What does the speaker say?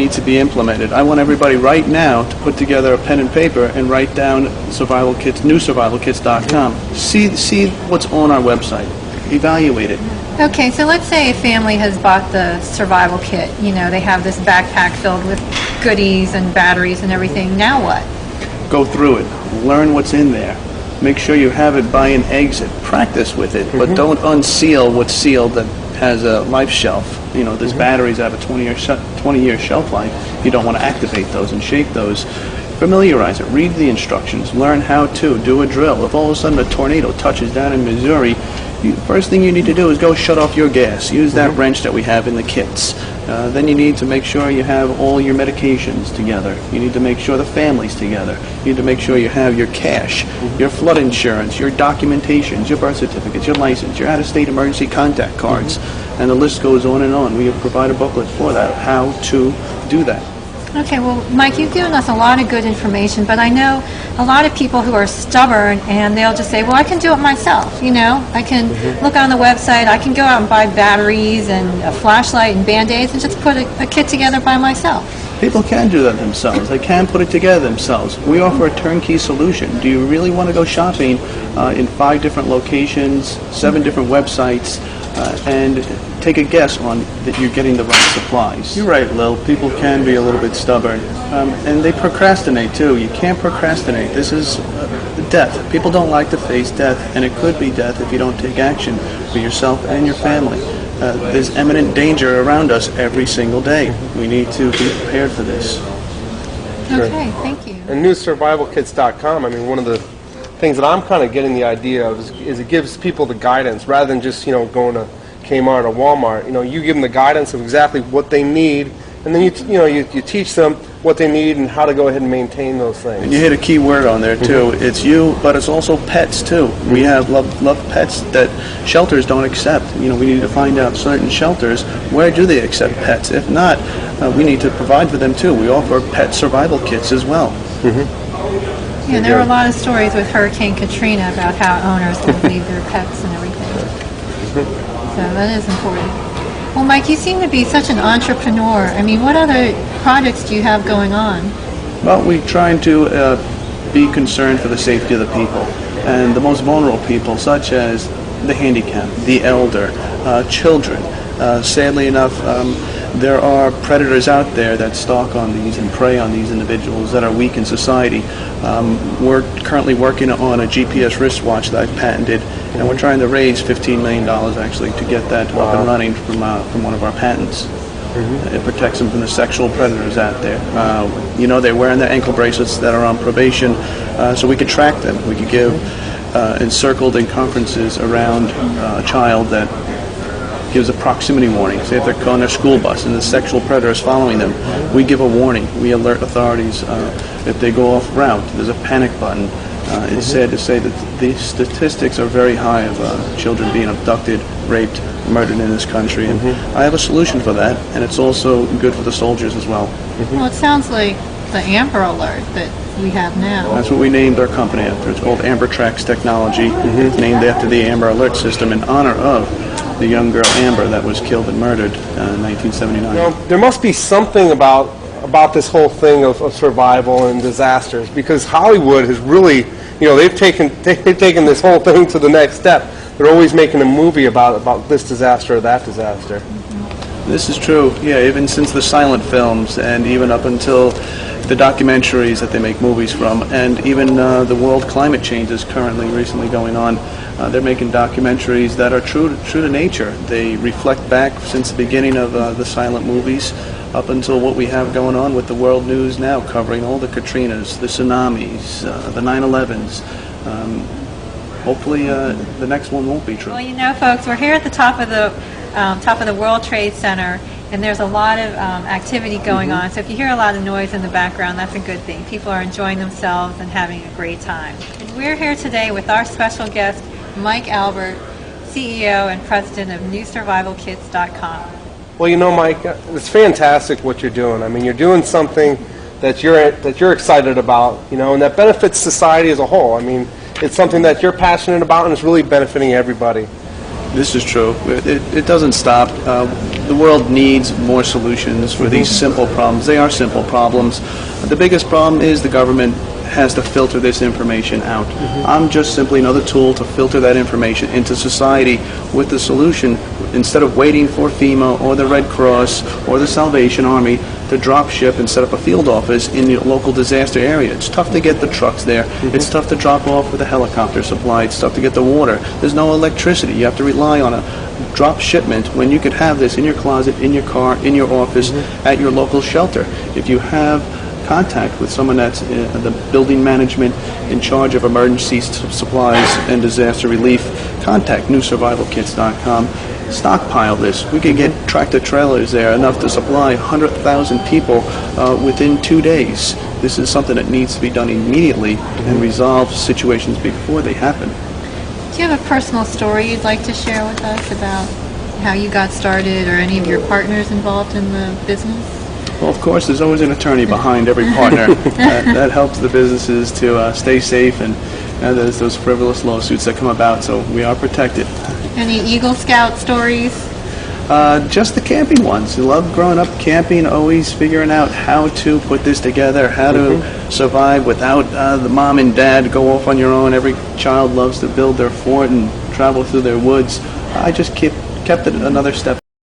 need to be implemented. I want everybody right now to put together a pen and paper and write down survival kits, newsurvivalkits.com. See what's on our website. Evaluate it. Okay, so let's say a family has bought the survival kit. You know, they have this backpack filled with goodies and batteries and everything. Now what? Go through it. Learn what's in there. Make sure you have it by an exit. Practice with it, but don't unseal what's sealed that has a life shelf. You know, there's batteries that have a 20-year shelf life. You don't want to activate those and shake those. Familiarize it. Read the instructions. Learn how to do a drill. If all of a sudden a tornado touches down in Missouri, first thing you need to do is go shut off your gas. Use that wrench that we have in the kits. Then you need to make sure you have all your medications together. You need to make sure the family's together. You need to make sure you have your cash, your flood insurance, your documentations, your birth certificates, your license, your out-of-state emergency contact cards, and the list goes on and on. We provide a booklet for that, how to do that. Okay, well, Mike, you've given us a lot of good information, but I know a lot of people who are stubborn, and they'll just say, well, I can do it myself, you know? I can look on the website, I can go out and buy batteries and a flashlight and Band-Aids and just put a kit together by myself. People can do that themselves. They can put it together themselves. We offer a turnkey solution. Do you really want to go shopping in 5 different locations, 7 different websites, and take a guess on that you're getting the right supplies? You're right, Lil. People can be a little bit stubborn, and they procrastinate too. You can't procrastinate. This is death. People don't like to face death, and it could be death if you don't take action for yourself and your family. There's imminent danger around us every single day. We need to be prepared for this. Okay, thank you. And newsurvivalkits.com, I mean, one of the things that I'm kind of getting the idea of is it gives people the guidance rather than just, going to Kmart or Walmart. You give them the guidance of exactly what they need, and then you teach them what they need and how to go ahead and maintain those things. And you hit a key word on there too. It's you, but it's also pets too. We have love pets that shelters don't accept. We need to find out certain shelters, where do they accept pets? If not, we need to provide for them too. We offer pet survival kits as well. Yeah, there were a lot of stories with Hurricane Katrina about how owners would leave their pets and everything. So that is important. Well, Mike, you seem to be such an entrepreneur. I mean, what other projects do you have going on? Well, we're trying to be concerned for the safety of the people and the most vulnerable people, such as the handicapped, the elder, children. Sadly enough, there are predators out there that stalk on these and prey on these individuals that are weak in society. We're currently working on a GPS wristwatch that I've patented, and we're trying to raise $15 million actually to get that up and running from one of our patents. It protects them from the sexual predators out there. They're wearing their ankle bracelets that are on probation, so we could track them. We could give encircled in conferences around a child that gives a proximity warning. Say if they're on their school bus and the sexual predator is following them, we give a warning. We alert authorities if they go off route. There's a panic button. It's sad to say that the statistics are very high of children being abducted, raped, murdered in this country. And I have a solution for that, and it's also good for the soldiers as well. Well, it sounds like the Amber Alert that we have now. That's what we named our company after. It's called Ambertrax Technology. It's named after the Amber Alert system in honor of the young girl Amber that was killed and murdered in 1979. There must be something about this whole thing of survival and disasters, because Hollywood has really, they've taken this whole thing to the next step. They're always making a movie about this disaster or that disaster. This is true, yeah, even since the silent films and even up until the documentaries that they make movies from, and even the world climate change is recently going on. They're making documentaries that are true to nature. They reflect back since the beginning of the silent movies up until what we have going on with the world news now, covering all the Katrinas, the tsunamis, the 9/11s. Hopefully the next one won't be true. Well, folks, we're here at the top of the World Trade Center, and there's a lot of activity going on. So if you hear a lot of noise in the background, that's a good thing. People are enjoying themselves and having a great time. And we're here today with our special guest, Mike Albert, CEO and President of newsurvivalkits.com. Well, Mike, it's fantastic what you're doing. I mean, you're doing something that you're excited about, and that benefits society as a whole. I mean, it's something that you're passionate about, and it's really benefiting everybody. This is true. It doesn't stop. the world needs more solutions for these simple problems. They are simple problems. The biggest problem is the government has to filter this information out. I'm just simply another tool to filter that information into society with the solution, instead of waiting for FEMA or the Red Cross or the Salvation Army to drop ship and set up a field office in the local disaster area. It's tough to get the trucks there. It's tough to drop off with a helicopter supply. It's tough to get the water. There's no electricity. You have to rely on a drop shipment when you could have this in your closet, in your car, in your office, at your local shelter. If you have contact with someone that's the building management in charge of emergency supplies and disaster relief, contact newsurvivalkits.com. Stockpile this. We could get tractor trailers there, enough to supply 100,000 people within 2 days. This is something that needs to be done immediately and resolve situations before they happen. Do you have a personal story you'd like to share with us about how you got started or any of your partners involved in the business? Well, of course, there's always an attorney behind every partner. That helps the businesses to stay safe, and there's those frivolous lawsuits that come about, so we are protected. Any Eagle Scout stories? Just the camping ones. I love growing up camping, always figuring out how to put this together, how to survive without the mom and dad, go off on your own. Every child loves to build their fort and travel through their woods. I just kept it another step